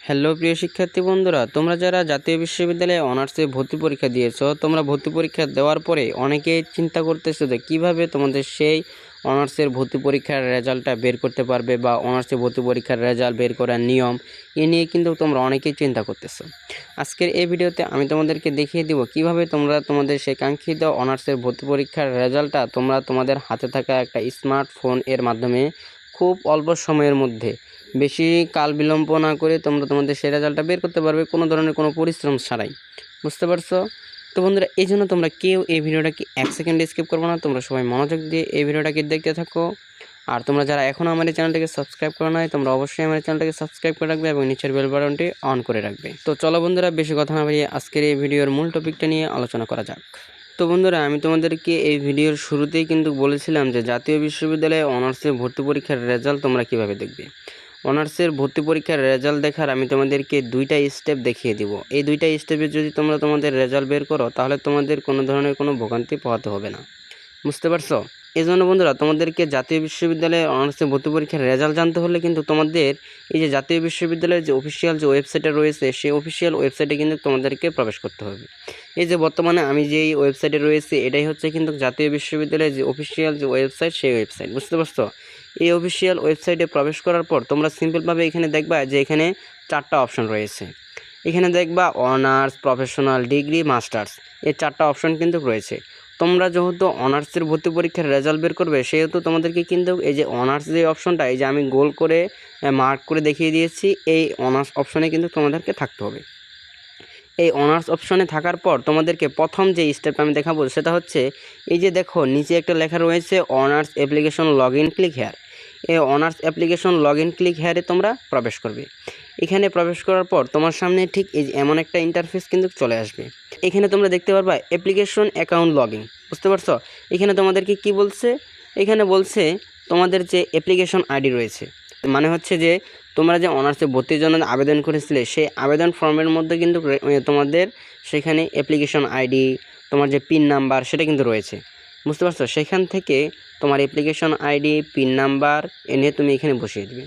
Hello প্রিয় শিক্ষার্থী বন্ধুরা, তোমরা যারা জাতীয় বিশ্ববিদ্যালয়ে অনার্সে ভর্তি পরীক্ষা দিয়েছো, তোমরা ভর্তি পরীক্ষা দেওয়ার পরে অনেকেই চিন্তা করতেছো যে কীভাবে তোমাদের সেই অনার্সের ভর্তি পরীক্ষার রেজাল্টটা বের করতে পারবে বা অনার্সের ভর্তি পরীক্ষার রেজাল্ট বের করার নিয়ম এ নিয়ে কিন্তু তোমরা অনেকেই চিন্তা করতেছো। আজকের এই ভিডিওতে আমি তোমাদেরকে দেখিয়ে দিব কিভাবে তোমরা তোমাদের সেই কাঙ্ক্ষিত অনার্সের ভর্তি পরীক্ষার রেজাল্টটা তোমরা তোমাদের হাতে থাকা একটা স্মার্টফোন এর মাধ্যমে খুব অল্প সময়ের মধ্যে বেশি কাল বিলম্ব না করে তোমরা তোমাদের সেই রেজাল্টটা বের করতে পারবে কোনো ধরনের কোনো পরিশ্রম ছাড়াই। বুঝতে পারছো? তো বন্ধুরা, এই জন্য তোমরা কেউ এই ভিডিওটাকে 1 সেকেন্ড স্কিপ করবো না, তোমরা সবাই মনোযোগ দিয়ে এই ভিডিওটাকে দেখতে থাকো। আর তোমরা যারা এখনও আমার এই চ্যানেলটাকে সাবস্ক্রাইব করা নাই, তোমরা অবশ্যই আমার চ্যানেলটাকে সাবস্ক্রাইব করে রাখবে এবং নিচের বেল বাটনটি অন করে রাখবে। তো চলো বন্ধুরা, বেশি কথা না বাড়িয়ে আজকের এই ভিডিওর মূল টপিকটা নিয়ে আলোচনা করা যাক। তো বন্ধুরা, আমি তোমাদেরকে এই ভিডিওর শুরুতেই কিন্তু বলেছিলাম যে জাতীয় বিশ্ববিদ্যালয়ে অনার্সের ভর্তি পরীক্ষার রেজাল্ট তোমরা কিভাবে দেখবে। অনার্সের ভর্তি পরীক্ষার রেজাল্ট দেখার আমি তোমাদেরকে দুইটা স্টেপ দেখিয়ে দিব। এই দুইটা স্টেপে যদি তোমরা তোমাদের রেজাল্ট বের করো তাহলে তোমাদের কোনো ধরনের কোনো ভোগান্তি পোহাতে হবে না। বুঝতে পারছো? এই জন্য বন্ধুরা, তোমাদেরকে জাতীয় বিশ্ববিদ্যালয়ে অনার্সের ভর্তি পরীক্ষার রেজাল্ট জানতে হলে কিন্তু তোমাদের এই যে জাতীয় বিশ্ববিদ্যালয়ের যে অফিসিয়াল যে ওয়েবসাইটে রয়েছে সেই অফিসিয়াল ওয়েবসাইটে কিন্তু তোমাদেরকে প্রবেশ করতে হবে। এই যে বর্তমানে আমি যেই ওয়েবসাইটে রয়েছে এটাই হচ্ছে কিন্তু জাতীয় বিশ্ববিদ্যালয়ের যে অফিসিয়াল যে ওয়েবসাইট সেই ওয়েবসাইট। বুঝতে পারছো? এই অফিসিয়াল ওয়েবসাইটে প্রবেশ করার পর তোমরা সিম্পলভাবে এখানে দেখবা যে এখানে 4টা অপশন রয়েছে। এখানে দেখবা অনার্স, প্রফেশনাল, ডিগ্রি, মাস্টার্স, এই 4টা অপশন কিন্তু রয়েছে। তোমরা যেহেতু অনার্সের ভর্তি পরীক্ষার রেজাল্ট বের করবে সেহেতু তোমাদেরকে কিন্তু এই যে অনার্স যে অপশনটা, এই যে আমি গোল করে মার্ক করে দেখিয়ে দিয়েছি, এই অনার্স অপশনে কিন্তু তোমাদেরকে থাকতে হবে। এই অনার্স অপশনে থাকার পর তোমাদেরকে প্রথম যে স্টেপটা আমি দেখাবো সেটা হচ্ছে এই যে দেখো নিচে একটা লেখা রয়েছে honours application log in click here. এই honours application log in click হেয়ারে তোমরা প্রবেশ করবে। এখানে প্রবেশ করার পর তোমার সামনে ঠিক এই এমন একটা ইন্টারফেস কিন্তু চলে আসবে। এখানে তোমরা দেখতে পারবা অ্যাপ্লিকেশন অ্যাকাউন্ট লগ ইন। বুঝতে পারছো? এখানে তোমাদেরকে কি বলছে? এখানে বলছে তোমাদের যে অ্যাপ্লিকেশন আইডি রয়েছে, মানে হচ্ছে যে তোমরা যে অনার্সে ভর্তির জন্য আবেদন করেছিলে সেই আবেদন ফর্মের মধ্যে কিন্তু তোমাদের সেখানে অ্যাপ্লিকেশন আইডি, তোমার যে পিন নাম্বার সেটা কিন্তু রয়েছে। বুঝতে পারছো? সেখান থেকে তোমার অ্যাপ্লিকেশন আইডি, পিন নাম্বার এনে তুমি এখানে বসিয়ে দেবে।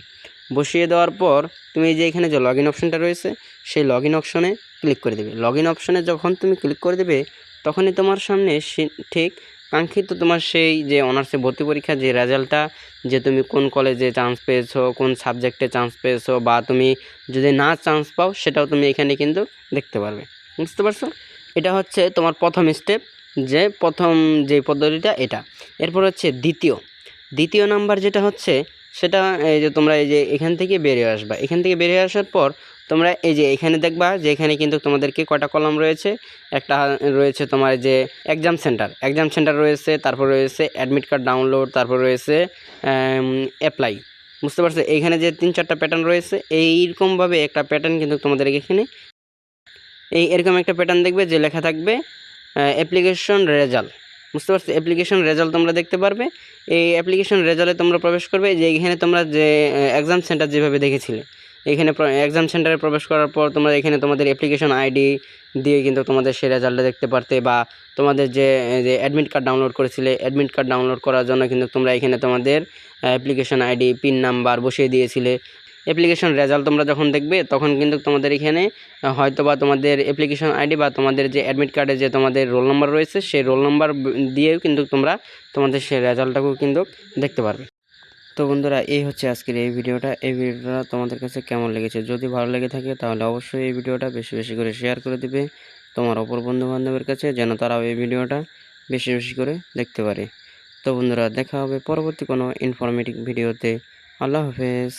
বসিয়ে দেওয়ার পর তুমি যে এখানে যে লগ ইন অপশানটা রয়েছে সেই লগ ইন অপশনে ক্লিক করে দেবে। লগ ইন অপশনে যখন তুমি ক্লিক করে দেবে তখনই তোমার সামনে ঠিক কাঙ্ক্ষিত তোমার সেই যে অনার্সে ভর্তি পরীক্ষার যে রেজাল্টটা, যে তুমি কোন কলেজে চান্স পেয়েছো, কোন সাবজেক্টে চান্স পেয়েছো, বা তুমি যদি না চান্স পাও সেটাও তুমি এখানে কিন্তু দেখতে পারবে। বুঝতে পারছো? এটা হচ্ছে তোমার প্রথম স্টেপ, যে প্রথম যে পদ্ধতিটা এটা। এরপর হচ্ছে দ্বিতীয় নাম্বার যেটা হচ্ছে সেটা এই যে তোমরা এই যে এখান থেকে বেরিয়ে আসবা। এখান থেকে বেরিয়ে আসার পর তোমরা এই যে এখানে দেখবা যে এখানে কিন্তু তোমাদেরকে কয়টা কলাম রয়েছে। একটা রয়েছে তোমার যে এক্সাম সেন্টার রয়েছে, তারপর রয়েছে অ্যাডমিট কার্ড ডাউনলোড, তারপর রয়েছে অ্যাপ্লাই। বুঝতে পারছো? এইখানে যে 3-4টা প্যাটার্ন রয়েছে, এইরকমভাবে একটা প্যাটার্ন কিন্তু তোমাদের এখানে এরকম একটা প্যাটার্ন দেখবে যে লেখা থাকবে অ্যাপ্লিকেশন রেজাল্ট। বুঝতে পারছো? অ্যাপ্লিকেশন রেজাল্ট তোমরা দেখতে পারবে। এই অ্যাপ্লিকেশন রেজাল্টে তোমরা প্রবেশ করবে। যে এখানে তোমরা যে এক্সাম সেন্টার যেভাবে দেখেছিলে, এখানে এক্সাম সেন্টারে প্রবেশ করার পর তোমরা এখানে তোমাদের অ্যাপ্লিকেশন আইডি দিয়ে কিন্তু তোমাদের সেই রেজাল্টটা দেখতে পারতে, বা তোমাদের যে অ্যাডমিট কার্ড ডাউনলোড করেছিলে অ্যাডমিট কার্ড ডাউনলোড করার জন্য কিন্তু তোমরা এখানে তোমাদের অ্যাপ্লিকেশন আইডি, পিন নাম্বার বসিয়ে দিয়েছিলে। অ্যাপ্লিকেশন রেজাল্ট তোমরা যখন দেখবে তখন কিন্তু তোমাদের এখানে হয়তো বা তোমাদের অ্যাপ্লিকেশন আইডি বা তোমাদের যে অ্যাডমিট কার্ডে যে তোমাদের রোল নাম্বার রয়েছে সেই রোল নাম্বার দিয়েও কিন্তু তোমরা তোমাদের সেই রেজাল্টটাকেও কিন্তু দেখতে পারবে। তো বন্ধুরা, এই হচ্ছে আজকের এই ভিডিওটা তোমাদের কাছে কেমন লেগেছে? যদি ভালো লেগে থাকে তাহলে অবশ্যই এই ভিডিওটা বেশি বেশি করে শেয়ার করে দিবে তোমার অপর বন্ধু বান্ধবের কাছে, যেন তারাও এই ভিডিওটা বেশি বেশি করে দেখতে পারে। তো বন্ধুরা, দেখা হবে পরবর্তী কোনো ইনফরমেটিভ ভিডিওতে। আল্লাহ হাফেজ।